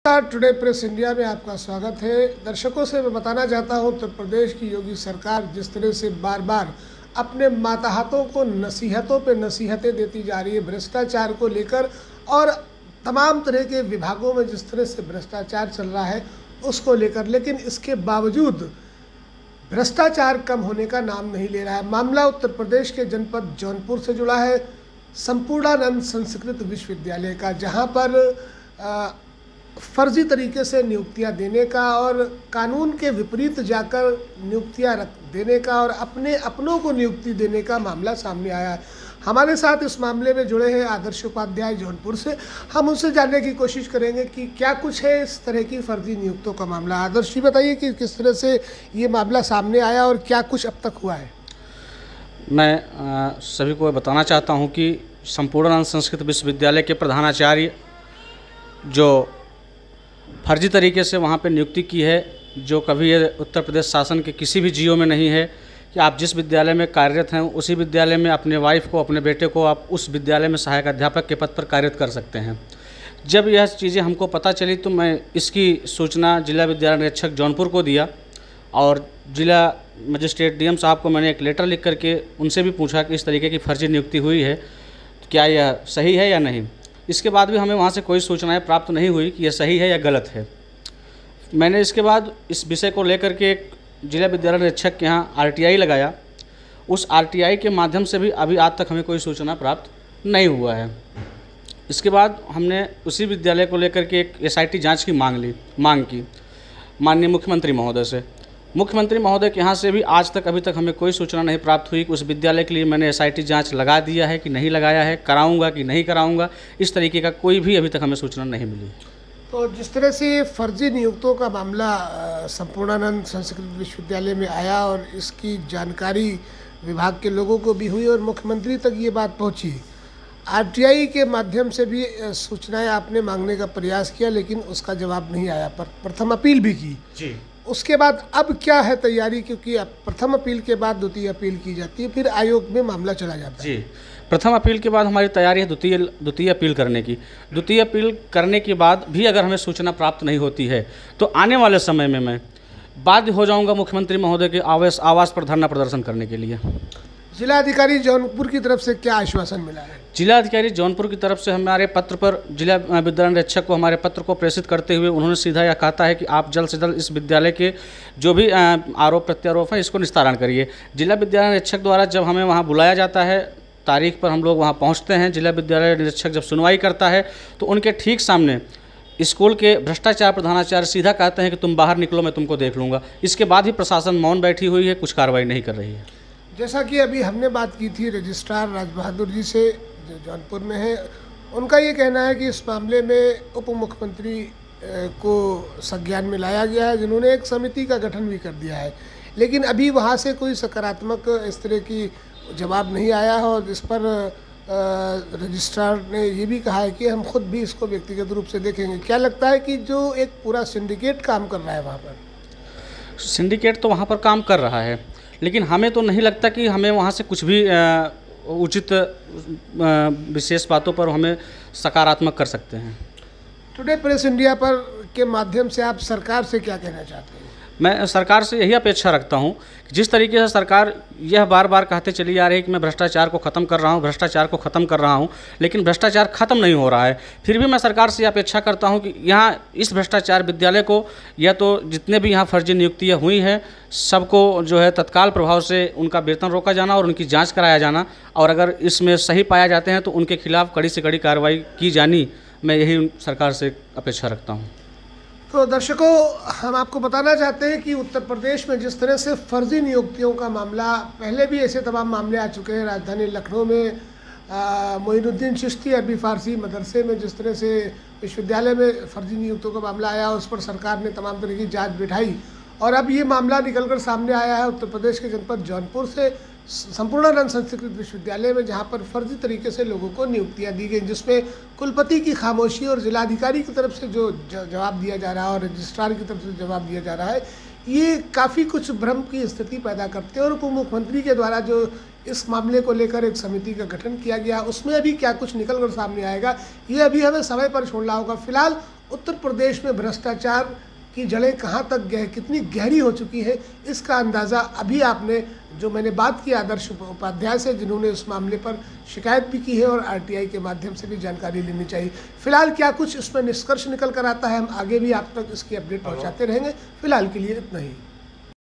Today press India में आपका स्वागत है। दर्शकों से मैं बताना चाहता हूं, उत्तर प्रदेश की योगी सरकार जिस तरह से बार बार अपने माताहतों को नसीहतों पे नसीहतें देती जा रही है भ्रष्टाचार को लेकर, और तमाम तरह के विभागों में जिस तरह से भ्रष्टाचार चल रहा है उसको लेकर, लेकिन इसके बावजूद भ्रष्टाचार कम होने का नाम नहीं ले रहा है। मामला उत्तर प्रदेश के जनपद जौनपुर से जुड़ा है, संपूर्णानंद संस्कृत विश्वविद्यालय का, जहां पर फर्जी तरीके से नियुक्तियां देने का और कानून के विपरीत जाकर नियुक्तियां देने का और अपनों को नियुक्ति देने का मामला सामने आया है। हमारे साथ इस मामले में जुड़े हैं आदर्श उपाध्याय जौनपुर से। हम उनसे जानने की कोशिश करेंगे कि क्या कुछ है इस तरह की फर्जी नियुक्तियों का मामला। आदर्श जी बताइए कि किस तरह से ये मामला सामने आया और क्या कुछ अब तक हुआ है। मैं सभी को बताना चाहता हूँ कि संपूर्णानंद संस्कृत विश्वविद्यालय के प्रधानाचार्य जो फर्जी तरीके से वहाँ पे नियुक्ति की है, जो कभी ये उत्तर प्रदेश शासन के किसी भी जीओ में नहीं है कि आप जिस विद्यालय में कार्यरत हैं उसी विद्यालय में अपने वाइफ को, अपने बेटे को आप उस विद्यालय में सहायक अध्यापक के पद पर कार्यरत कर सकते हैं। जब यह चीज़ें हमको पता चली तो मैं इसकी सूचना जिला विद्यालय निरीक्षक जौनपुर को दिया और जिला मजिस्ट्रेट डीएम साहब को मैंने एक लेटर लिख करके उनसे भी पूछा कि इस तरीके की फर्जी नियुक्ति हुई है, तो क्या यह सही है या नहीं। इसके बाद भी हमें वहाँ से कोई सूचनाएं प्राप्त नहीं हुई कि यह सही है या गलत है। मैंने इसके बाद इस विषय को लेकर के एक जिला विद्यालय निरीक्षक के यहाँ आरटीआई लगाया। उस आरटीआई के माध्यम से भी अभी आज तक हमें कोई सूचना प्राप्त नहीं हुआ है। इसके बाद हमने उसी विद्यालय को लेकर के एक एसआईटी जाँच की मांग की माननीय मुख्यमंत्री महोदय से। मुख्यमंत्री महोदय के यहाँ से भी आज तक अभी तक हमें कोई सूचना नहीं प्राप्त हुई कि उस विद्यालय के लिए मैंने एसआईटी जांच लगा दिया है कि नहीं लगाया है, कराऊंगा कि नहीं कराऊंगा, इस तरीके का कोई भी अभी तक हमें सूचना नहीं मिली। तो जिस तरह से फर्जी नियुक्तों का मामला संपूर्णानंद संस्कृत विश्वविद्यालय में आया और इसकी जानकारी विभाग के लोगों को भी हुई और मुख्यमंत्री तक ये बात पहुँची, आरटीआई के माध्यम से भी सूचनाएँ आपने मांगने का प्रयास किया लेकिन उसका जवाब नहीं आया, पर प्रथम अपील भी की जी। उसके बाद अब क्या है तैयारी, क्योंकि अब प्रथम अपील के बाद द्वितीय अपील की जाती है, फिर आयोग में मामला चला जाता है जी। प्रथम अपील के बाद हमारी तैयारी है द्वितीय अपील करने की। द्वितीय अपील करने के बाद भी अगर हमें सूचना प्राप्त नहीं होती है तो आने वाले समय में मैं बाध्य हो जाऊंगा मुख्यमंत्री महोदय के आवास पर धरना प्रदर्शन करने के लिए। जिलाधिकारी जौनपुर की तरफ से क्या आश्वासन मिला है? जिलाधिकारी जौनपुर की तरफ से हमारे पत्र पर जिला विद्यालय निरीक्षक को हमारे पत्र को प्रेषित करते हुए उन्होंने सीधा यह कहता है कि आप जल्द से जल्द इस विद्यालय के जो भी आरोप प्रत्यारोप हैं इसको निस्तारण करिए। जिला विद्यालय निरीक्षक द्वारा जब हमें वहाँ बुलाया जाता है, तारीख पर हम लोग वहाँ पहुँचते हैं, जिला विद्यालय निरीक्षक जब सुनवाई करता है तो उनके ठीक सामने स्कूल के भ्रष्टाचार प्रधानाचार्य सीधा कहते हैं कि तुम बाहर निकलो, मैं तुमको देख लूँगा। इसके बाद ही प्रशासन मौन बैठी हुई है, कुछ कार्रवाई नहीं कर रही है। जैसा कि अभी हमने बात की थी रजिस्ट्रार राज बहादुर जी से जो जौनपुर में है, उनका ये कहना है कि इस मामले में उप मुख्यमंत्री को संज्ञान में लाया गया है, जिन्होंने एक समिति का गठन भी कर दिया है, लेकिन अभी वहाँ से कोई सकारात्मक इस तरह की जवाब नहीं आया है। और इस पर रजिस्ट्रार ने ये भी कहा है कि हम खुद भी इसको व्यक्तिगत रूप से देखेंगे। क्या लगता है कि जो एक पूरा सिंडिकेट काम कर रहा है वहाँ पर? सिंडिकेट तो वहाँ पर काम कर रहा है, लेकिन हमें तो नहीं लगता कि हमें वहाँ से कुछ भी उचित विशेष बातों पर हमें सकारात्मक कर सकते हैं। टुडे प्रेस इंडिया पर के माध्यम से आप सरकार से क्या कहना चाहते हैं? मैं सरकार से यही अपेक्षा रखता हूँ कि जिस तरीके से सरकार यह बार बार कहते चली आ रही है कि मैं भ्रष्टाचार को ख़त्म कर रहा हूँ, भ्रष्टाचार को ख़त्म कर रहा हूँ, लेकिन भ्रष्टाचार ख़त्म नहीं हो रहा है। फिर भी मैं सरकार से अपेक्षा करता हूँ कि यहाँ इस भ्रष्टाचार विद्यालय को या तो जितने भी यहाँ फर्जी नियुक्तियाँ हुई हैं सबको जो है तत्काल प्रभाव से उनका वेतन रोका जाना और उनकी जाँच कराया जाना, और अगर इसमें सही पाया जाते हैं तो उनके खिलाफ़ कड़ी से कड़ी कार्रवाई की जानी, मैं यही सरकार से अपेक्षा रखता हूँ। तो दर्शकों, हम आपको बताना चाहते हैं कि उत्तर प्रदेश में जिस तरह से फर्जी नियुक्तियों का मामला, पहले भी ऐसे तमाम मामले आ चुके हैं। राजधानी लखनऊ में मोइनुद्दीन चिश्ती अरबी फ़ारसी मदरसे में जिस तरह से विश्वविद्यालय में फर्जी नियुक्तियों का मामला आया, उस पर सरकार ने तमाम तरह की जांच बिठाई और अब ये मामला निकलकर सामने आया है उत्तर प्रदेश के जनपद जौनपुर से संपूर्णानंद संस्कृत विश्वविद्यालय में, जहां पर फर्जी तरीके से लोगों को नियुक्तियां दी गई, जिसमें कुलपति की खामोशी और जिलाधिकारी की तरफ से जो जवाब दिया जा रहा है और रजिस्ट्रार की तरफ से जवाब दिया जा रहा है, ये काफ़ी कुछ भ्रम की स्थिति पैदा करते हैं। और उप मुख्यमंत्री के द्वारा जो इस मामले को लेकर एक समिति का गठन किया गया, उसमें अभी क्या कुछ निकल कर सामने आएगा, ये अभी हमें समय पर छोड़ना होगा। फिलहाल उत्तर प्रदेश में भ्रष्टाचार की जड़ें कहाँ तक कितनी गहरी हो चुकी है, इसका अंदाज़ा अभी आपने, जो मैंने बात की आदर्श उपाध्याय से, जिन्होंने उस मामले पर शिकायत भी की है और आरटीआई के माध्यम से भी जानकारी लेनी चाहिए। फिलहाल क्या कुछ इसमें निष्कर्ष निकल कर आता है, हम आगे भी आप तक इसकी अपडेट पहुंचाते रहेंगे। फिलहाल के लिए इतना ही।